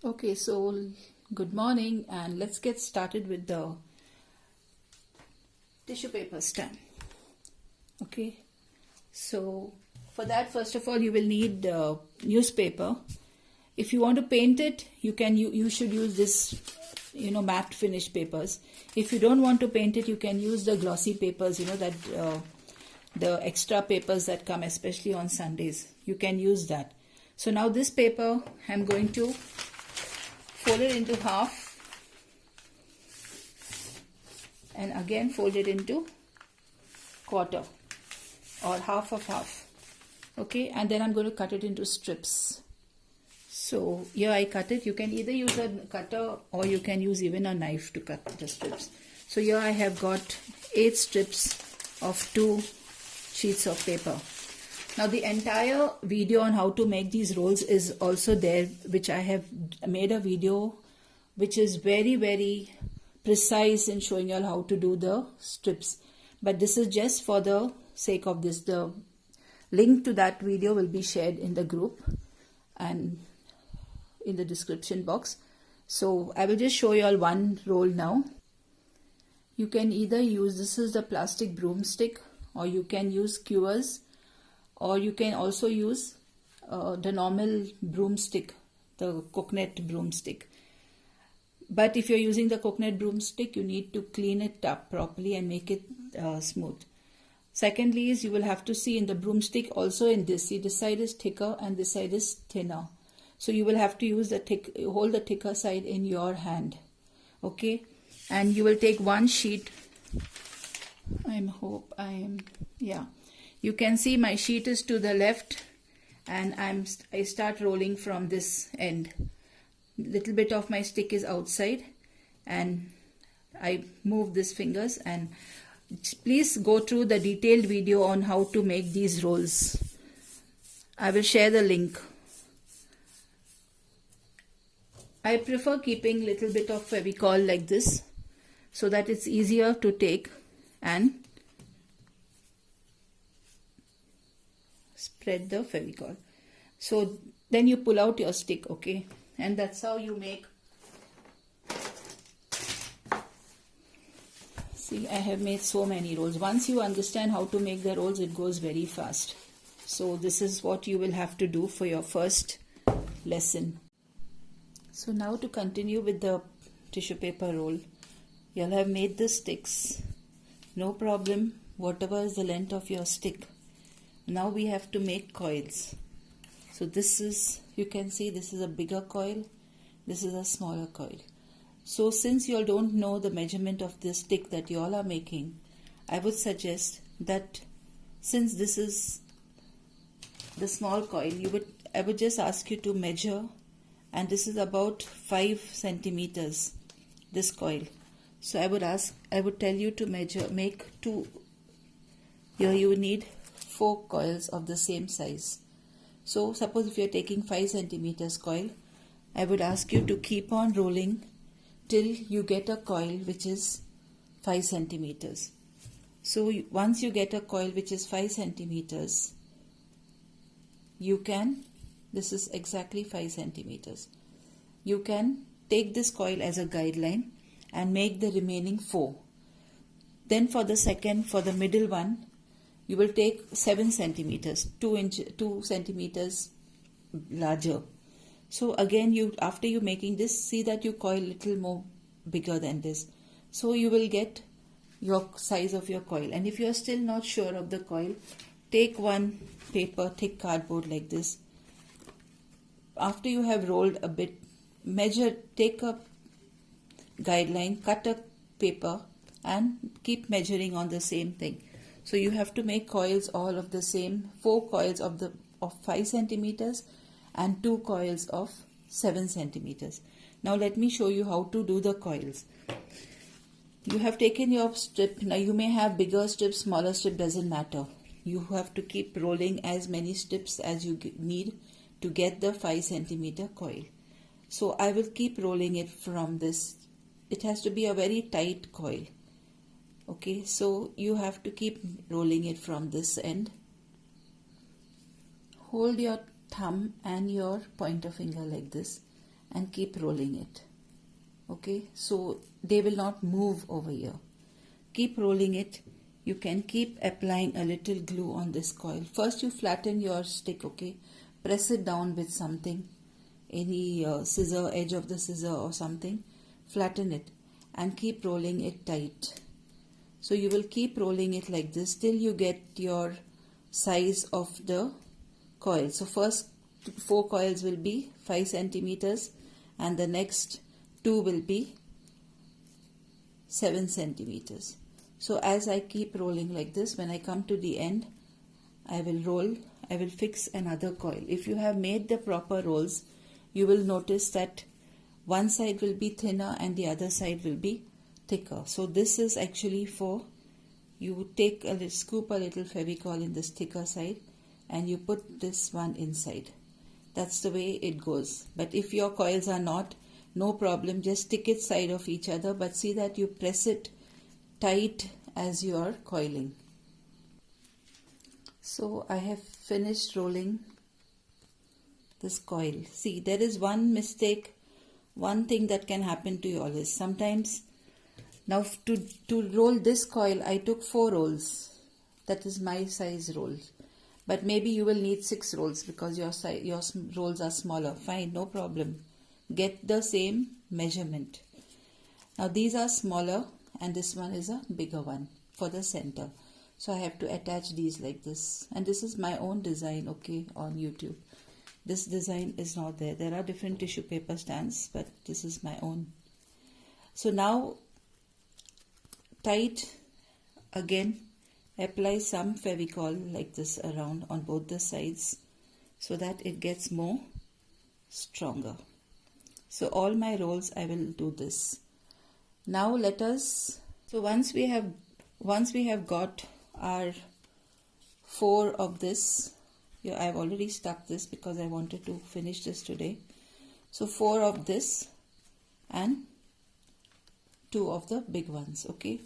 Okay, so good morning, and let's get started with the tissue paper stand. Okay, so for that, first of all, you will need newspaper. If you want to paint it, you should use this matte finish papers. If you don't want to paint it, you can use the glossy papers, that the extra papers that come especially on Sundays. You can use that. So now this paper I'm going to fold it into half and again fold it into quarter or half of half. Okay, and then I'm going to cut it into strips. So here I cut it. You can either use a cutter or you can use even a knife to cut the strips. So here I have got 8 strips of 2 sheets of paper. Now the entire video on how to make these rolls is also there, which I have made a video which is very, very precise in showing you all how to do the strips. But this is just for the sake of this. The link to that video will be shared in the group and in the description box. So I will just show you all one roll now. You can either use, this is the plastic broomstick, or you can use skewers, or you can also use the normal broomstick, the coconut broomstick. But if you're using the coconut broomstick, you need to clean it up properly and make it smooth. Secondly is you will have to see in the broomstick also in this, see this side is thicker and this side is thinner. So you will have to use hold the thicker side in your hand. Okay, and you will take one sheet. You can see my sheet is to the left and I start rolling from this end. Little bit of my stick is outside and I move these fingers, and please go through the detailed video on how to make these rolls. I will share the link. I prefer keeping little bit of Fevicol like this so that it's easier to take and spread the Fevicol. So then you pull out your stick, okay, and that's how you make. See, I have made so many rolls. Once you understand how to make the rolls, it goes very fast. So this is what you will have to do for your first lesson. So now to continue with the tissue paper roll, you'll have made the sticks. No problem, whatever is the length of your stick. Now we have to make coils. So this is, you can see this is a bigger coil, this is a smaller coil. So since you all don't know the measurement of this stick that you all are making, I would suggest that since this is the small coil, I would just ask you to measure, and this is about 5 centimeters, this coil. So I would tell you to make 2. Here you need 4 coils of the same size. So suppose if you are taking 5 centimeters coil, I would ask you to keep on rolling till you get a coil which is 5 centimeters. So once you get a coil which is 5 centimeters, you can, this is exactly 5 centimeters. You can take this coil as a guideline and make the remaining 4. Then for the middle one, you will take 7 centimeters, 2 centimeters larger. So again, after you making this, see that you coil little more bigger than this. So you will get your size of your coil. And if you are still not sure of the coil, take one paper, thick cardboard like this. After you have rolled a bit, measure, take a guideline, cut a paper and keep measuring on the same thing. So you have to make coils all of the same, 4 coils of 5 centimeters and 2 coils of 7 centimeters. Now let me show you how to do the coils. You have taken your strip. Now you may have bigger strips, smaller strip, doesn't matter. You have to keep rolling as many strips as you need to get the 5 centimeter coil. So I will keep rolling it from this. It has to be a very tight coil. Okay, so you have to keep rolling it from this end. Hold your thumb and your pointer finger like this and keep rolling it. Okay, so they will not move over here. Keep rolling it. You can keep applying a little glue on this coil. First you flatten your stick, okay? Press it down with something, any scissor, edge of the scissor or something. Flatten it and keep rolling it tight. So you will keep rolling it like this till you get your size of the coil. So first 4 coils will be 5 centimeters and the next 2 will be 7 centimeters. So as I keep rolling like this, when I come to the end, I will fix another coil. If you have made the proper rolls, you will notice that one side will be thinner and the other side will be thicker. So this is actually for, you take scoop a little Fevicol in this thicker side and you put this one inside. That's the way it goes. But if your coils are not, no problem, just stick it side of each other, but see that you press it tight as you are coiling. So I have finished rolling this coil. See, there is one mistake, one thing that can happen to you all is sometimes, now to roll this coil I took 4 rolls. That is my size roll. But maybe you will need 6 rolls because your rolls are smaller. Fine, no problem. Get the same measurement. Now these are smaller and this one is a bigger one for the center. So I have to attach these like this. And this is my own design, okay, on YouTube. This design is not there. There are different tissue paper stands, but this is my own. So now tight again. Apply some Fevicol like this around on both the sides so that it gets more stronger. So all my rolls I will do this. Now let us, so once we have got our 4 of this, yeah, I've already stuck this because I wanted to finish this today. So 4 of this and 2 of the big ones, okay.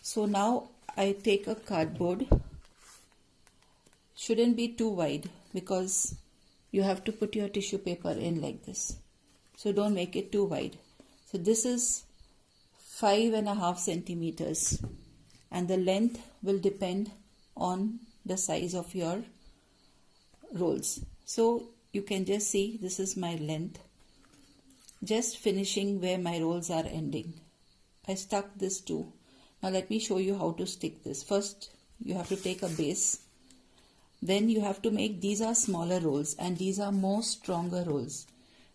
So now I take a cardboard, shouldn't be too wide because you have to put your tissue paper in like this. So don't make it too wide. So this is 5.5 centimeters and the length will depend on the size of your rolls. So you can just see this is my length, just finishing where my rolls are ending. I stuck this too. Now let me show you how to stick this. First you have to take a base. Then you have to make, these are smaller rolls and these are more stronger rolls.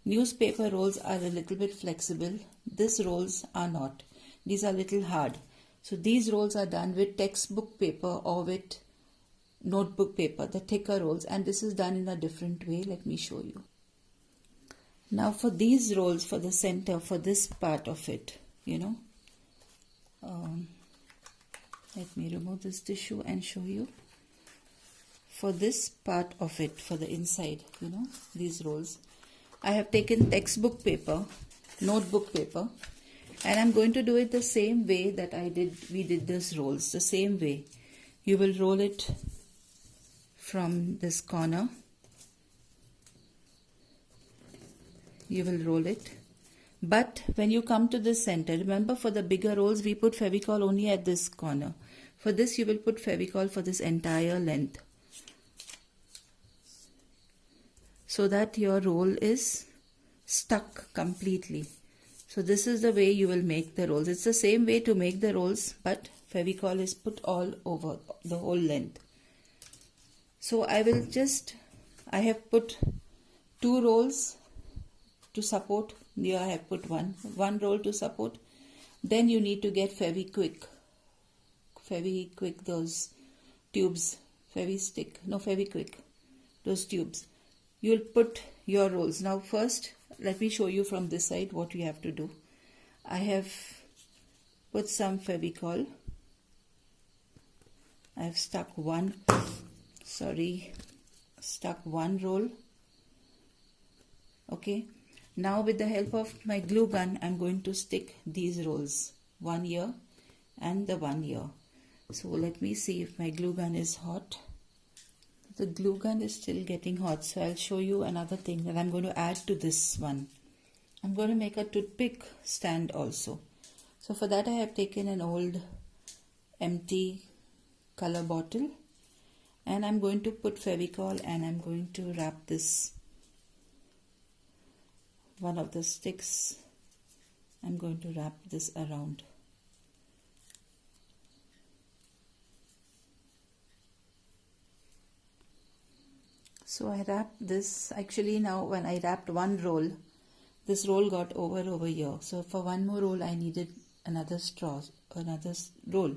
Newspaper rolls are a little bit flexible. These rolls are not. These are a little hard. So these rolls are done with textbook paper or with notebook paper, the thicker rolls, and this is done in a different way. Let me show you. Now for these rolls, for the center, for this part of it, you know, let me remove this tissue and show you. For this part of it, for the inside, you know, these rolls, I have taken textbook paper, notebook paper, and I'm going to do it the same way that we did this rolls, the same way. You will roll it from this corner. You will roll it. But when you come to this center, remember for the bigger rolls we put Fevicol only at this corner. For this you will put Fevicol for this entire length, so that your roll is stuck completely. So this is the way you will make the rolls. It's the same way to make the rolls, but Fevicol is put all over the whole length. So I have put 2 rolls to support. Here I have put one roll to support. Then you need to get Fevikwik, those tubes, Fevikwik, those tubes. You will put your rolls. Now first, let me show you from this side what you have to do. I have put some Fevicol. I have stuck one roll. Okay. Now with the help of my glue gun, I'm going to stick these rolls, one here and the one here. So let me see if my glue gun is hot. The glue gun is still getting hot, so I'll show you another thing that I'm going to add to this one. I'm going to make a toothpick stand also. So for that I have taken an old empty color bottle and I'm going to put Fevicol and I'm going to wrap this, one of the sticks, I'm going to wrap this around. So I wrapped this, actually now when I wrapped one roll, this roll got over here. So for one more roll I needed another roll.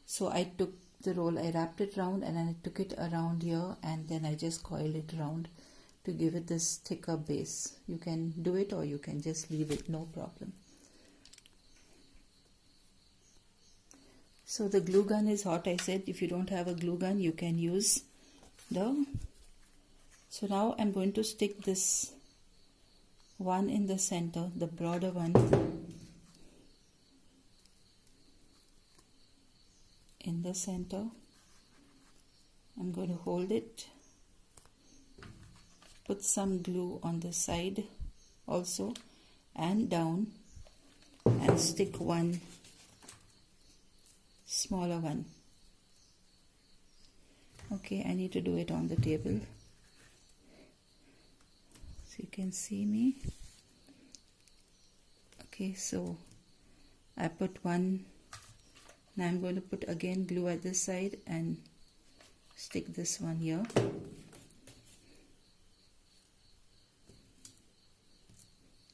So I took the roll, I wrapped it round and then I took it around here and then I just coiled it round to give it this thicker base. You can do it or you can just leave it, no problem. So the glue gun is hot. I said if you don't have a glue gun you can use the... So now I'm going to stick this one in the center, the broader one, in the center. I'm going to hold it, put some glue on the side also and down, and stick one smaller one. Okay, I need to do it on the table so you can see me. Okay, so I put one. Now I'm going to put again glue at this side and stick this one here.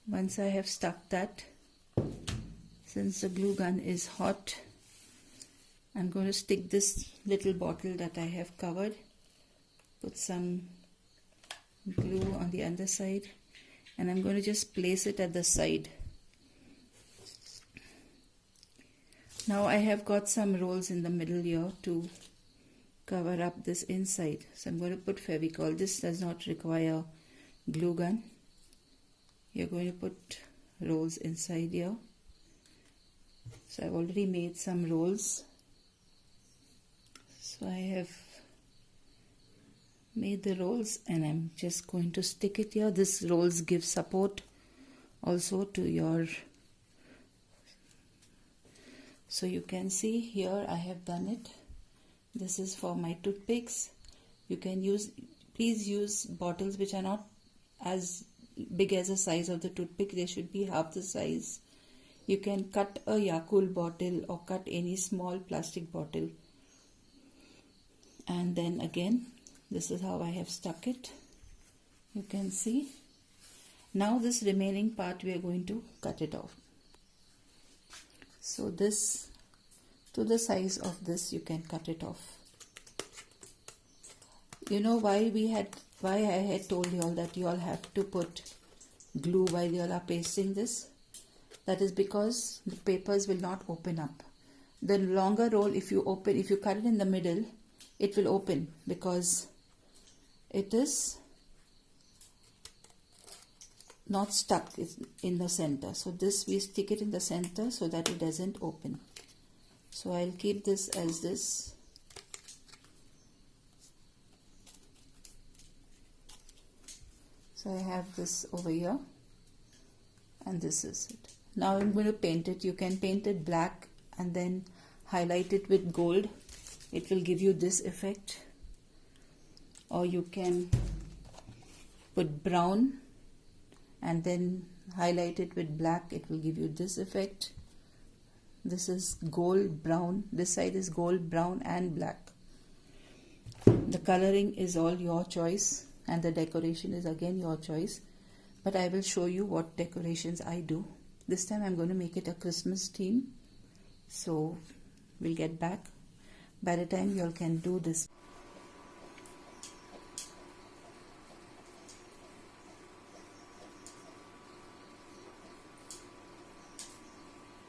Once I have stuck that, since the glue gun is hot, I'm going to stick this little bottle that I have covered, put some glue on the underside, and I'm going to just place it at the side. Now I have got some rolls in the middle here to cover up this inside. So I'm going to put Fevicol. This does not require glue gun. You're going to put rolls inside here. So I've already made some rolls. So I have made the rolls and I'm just going to stick it here. This rolls give support also to your... So you can see here I have done it. This is for my toothpicks. You can use, please use bottles which are not as big as the size of the toothpick. They should be half the size. You can cut a Yakult bottle or cut any small plastic bottle. And then again, this is how I have stuck it. You can see. Now this remaining part we are going to cut it off. So this, to the size of this, you can cut it off. You know why I had told you all that you all have to put glue while you all are pasting this? That is because the papers will not open up. The longer roll, if you cut it in the middle, it will open because it is not stuck in the center. So this, we stick it in the center so that it doesn't open. So I'll keep this as this. So I have this over here and this is it. Now I'm going to paint it. You can paint it black and then highlight it with gold. It will give you this effect. Or you can put brown and then highlight it with black. It will give you this effect. This is gold brown. This side is gold brown and black. The coloring is all your choice and the decoration is again your choice, but I will show you what decorations I do. This time I'm going to make it a Christmas theme, so we'll get back. By the time you all can do this